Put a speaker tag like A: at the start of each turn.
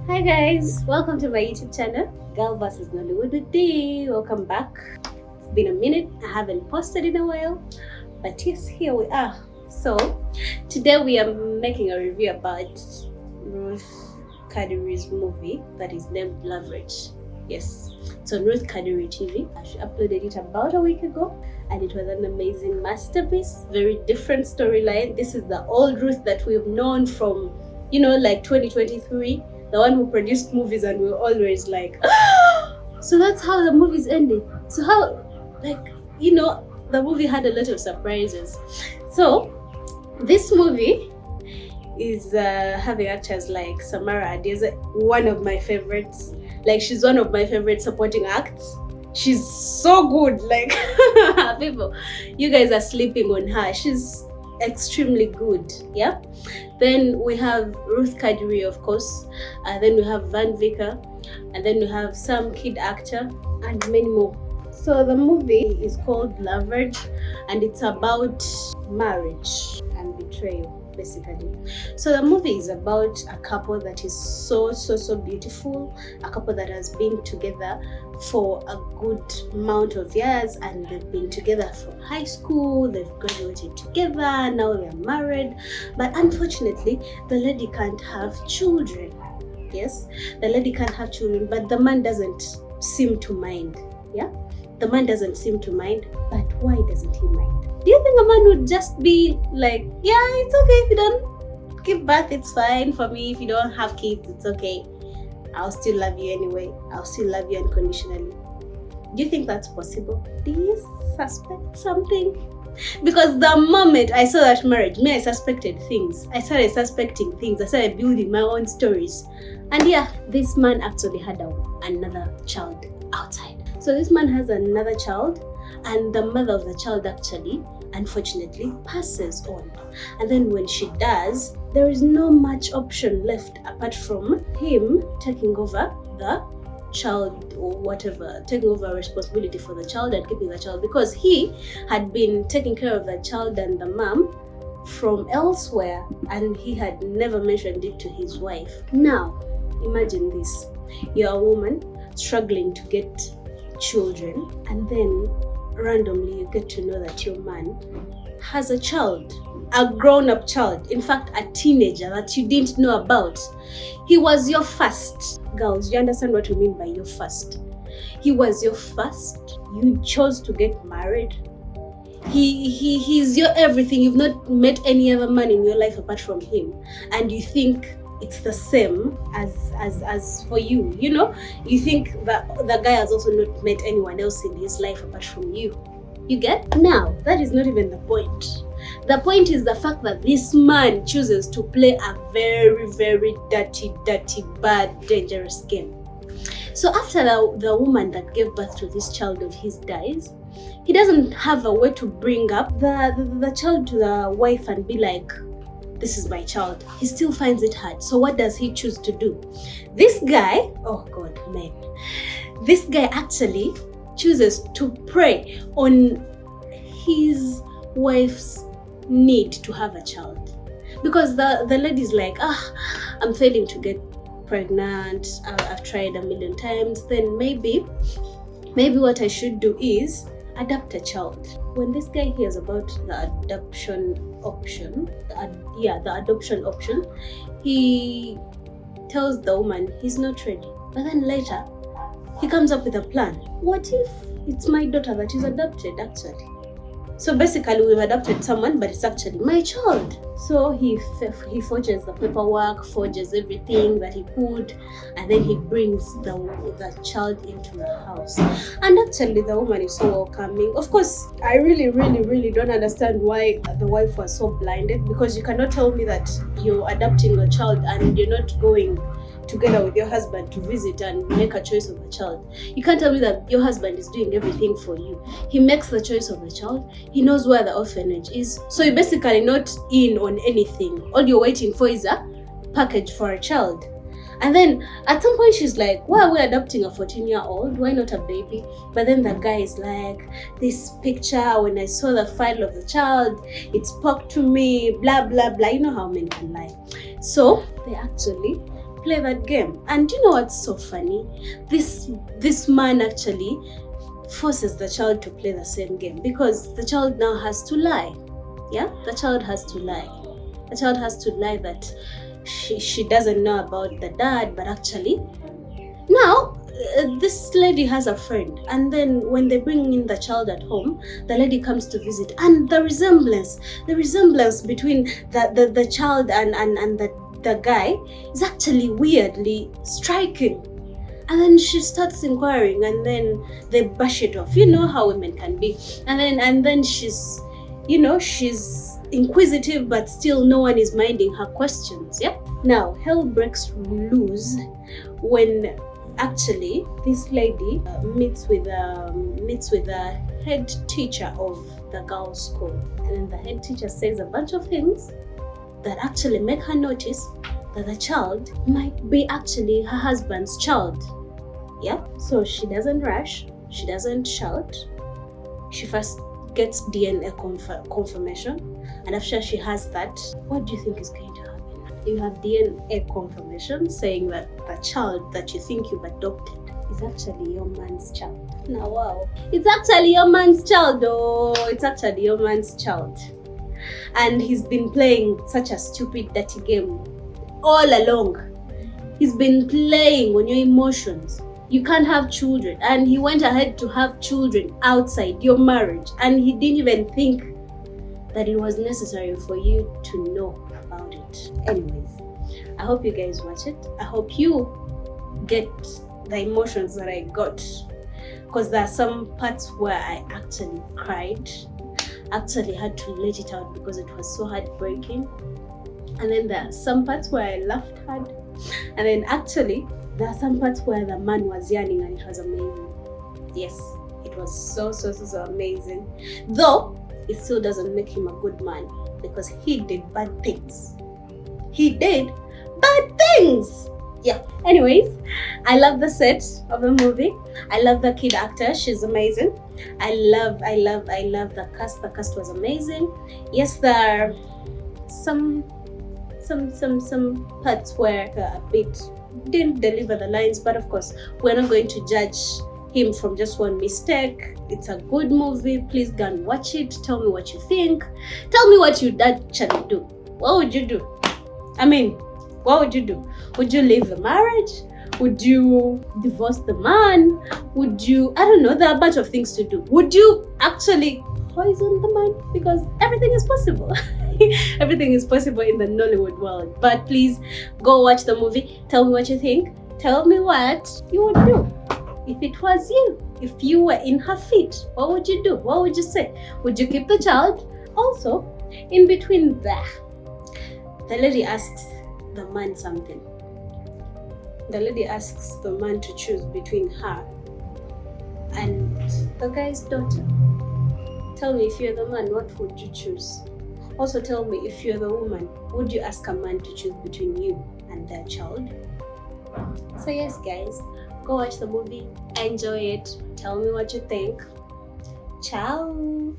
A: Hi guys, welcome to my YouTube channel, Girl vs Nollywood with D. Welcome back. It's been a minute, I haven't posted in a while, but yes, here we are. So today we are making a review about Ruth KADIRI's movie that is named Leverage. Yes, it's on Ruth KADIRI TV. She uploaded it about a week ago and it was an amazing masterpiece. Very different storyline. This is the old Ruth that we've known from, like 2023. The one who produced movies and we were always like, so that's how the movies ended. So how, the movie had a lot of surprises. So this movie is having actors like SAMARA, ADAEZE, one of my favorites. Like, she's one of my favorite supporting acts. She's so good. Like, people, you guys are sleeping on her. She's extremely good. Yeah. Then we have Ruth KADIRI, of course. Then we have VICKER, and then we have some kid actor and many more. So the movie is called Leverage, and it's about marriage and betrayal, basically. So the movie is about a couple that is so beautiful, a couple that has been together for a good amount of years, and they've been together from high school, they've graduated together, now they're married, but unfortunately the lady can't have children. Yes, the lady can't have children, but the man doesn't seem to mind. Yeah, the man doesn't seem to mind. But why doesn't he mind? Do you think a man would just be like, yeah, it's okay if you don't give birth, it's fine for me. If you don't have kids, it's okay. I'll still love you anyway. I'll still love you unconditionally. Do you think that's possible? Do you suspect something? Because the moment I saw that marriage, I suspected things. I started suspecting things. I started building my own stories. And yeah, this man actually had another child outside. So this man has another child, and the mother of the child actually, unfortunately, passes on. And then when she does, there is no much option left apart from him taking over the child or whatever, taking over responsibility for the child and keeping the child, because he had been taking care of the child and the mom from elsewhere, and he had never mentioned it to his wife. Now, imagine this. You're a woman struggling to get children, and then randomly you get to know that your man has a child, a grown-up child, in fact a teenager that you didn't know about. He was your first. Girls, you understand what we mean by your first? He was your first. You chose to get married. He's your everything. You've not met any other man in your life apart from him, and you think it's the same as for you. You think that the guy has also not met anyone else in his life apart from you. You get? Now, that is not even the point. The point is the fact that this man chooses to play a very dirty, bad, dangerous game. So after the woman that gave birth to this child of his dies, he doesn't have a way to bring up the child to the wife and be like, this is my child. He still finds it hard. So what does he choose to do? This guy, oh God, man. This guy actually chooses to prey on his wife's need to have a child. Because the lady's like, I'm failing to get pregnant. I've tried a million times. Then maybe what I should do is adopt a child. When this guy hears about the adoption option, he tells the woman he's not ready. But then later, he comes up with a plan. What if it's my daughter that is adopted actually? So basically, we've adopted someone, but it's actually my child. So he forges the paperwork, forges everything that he could, and then he brings the child into the house. And actually, the woman is so welcoming. Of course, I really don't understand why the wife was so blinded, because you cannot tell me that you're adopting a child and you're not going together with your husband to visit and make a choice of a child. You can't tell me that your husband is doing everything for you. He makes the choice of the child. He knows where the orphanage is. So you're basically not in on anything. All you're waiting for is a package for a child. And then at some point she's like, why are we adopting a 14-year-old? Why not a baby? But then the guy is like, this picture, when I saw the file of the child, it spoke to me, blah, blah, blah. You know how men can lie. So they actually play that game. And you know what's so funny? This man actually forces the child to play the same game because the child now has to lie. Yeah, the child has to lie. The child has to lie that she doesn't know about the dad, but actually now this lady has a friend, and then when they bring in the child at home, the lady comes to visit, and the resemblance between the child and the guy is actually weirdly striking. And then she starts inquiring, and then they brush it off. You know how women can be. And then she's inquisitive, but still no one is minding her questions. Yeah. Now hell breaks loose when actually this lady meets with a head teacher of the girls' school, and then the head teacher says a bunch of things that actually make her notice that the child might be actually her husband's child. Yeah, so she doesn't rush, she doesn't shout. She first gets DNA confirmation, and after she has that, what do you think is going to happen? You have DNA confirmation saying that the child that you think you've adopted is actually your man's child. Now, wow, it's actually your man's child. Oh, it's actually your man's child. And he's been playing such a stupid, dirty game all along. He's been playing on your emotions. You can't have children, and he went ahead to have children outside your marriage, and he didn't even think that it was necessary for you to know about it. Anyways, I hope you guys watch it. I hope you get the emotions that I got, because there are some parts where I actually cried, actually had to let it out because it was so heartbreaking. And then there are some parts where I laughed hard, and then actually there are some parts where the man was yearning, and it was amazing. Yes, it was so amazing. Though it still doesn't make him a good man, because he did bad things. He did bad things. Yeah. Anyways, I love the set of the movie. I love the kid actor. She's amazing. I love the cast. The cast was amazing. Yes, there are some parts where a bit didn't deliver the lines, but of course we're not going to judge him from just one mistake. It's a good movie. Please go and watch it. Tell me what you think. Tell me what you'd actually do. What would you do? I mean, what would you do? Would you leave the marriage? Would you divorce the man? Would you, I don't know, there are a bunch of things to do. Would you actually poison the man? Because everything is possible. Everything is possible in the Nollywood world. But please go watch the movie. Tell me what you think. Tell me what you would do if it was you. If you were in her feet, what would you do? What would you say? Would you keep the child? Also, in between there, the lady asks the man something. The lady asks the man to choose between her and the guy's daughter. Tell me, if you're the man, what would you choose? Also tell me, if you're the woman, would you ask a man to choose between you and their child? So yes guys, go watch the movie, enjoy it, tell me what you think. Ciao!